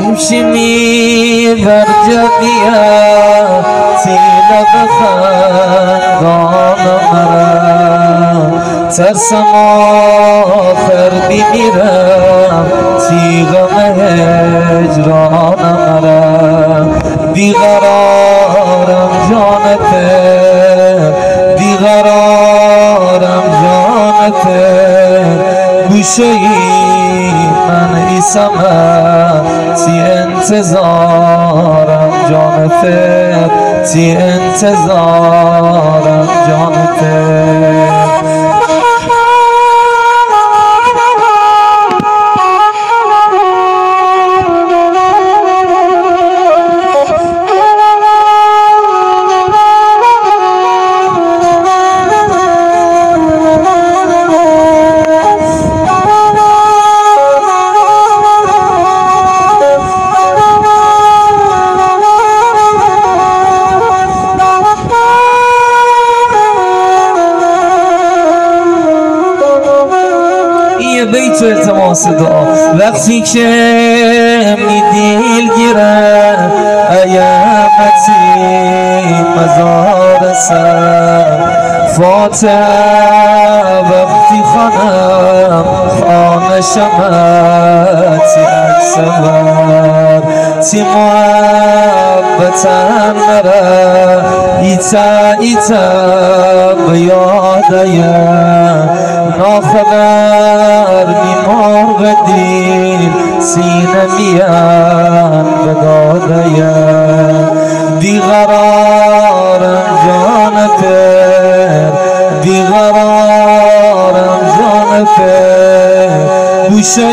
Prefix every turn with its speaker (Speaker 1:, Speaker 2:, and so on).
Speaker 1: يمشي برجبيا سيلا بخندان مرا ترسم آخر بمیرم سیغم هجران مرا بیقرارم جانته بیقرارم جانته گوشه ای من ایسم سی انتظارم جانته سی انتظارم جانته بیت التماس دعا وقتی که می دل گیره ایامتی مزار سر فاتح وقتی خانم خانه شمتی اکسور تی محبتن مره ایتا بیاده ناخبر بیمار بدین سینه میان بداده بیقرارم جان پر بیقرارم جان پر گوشه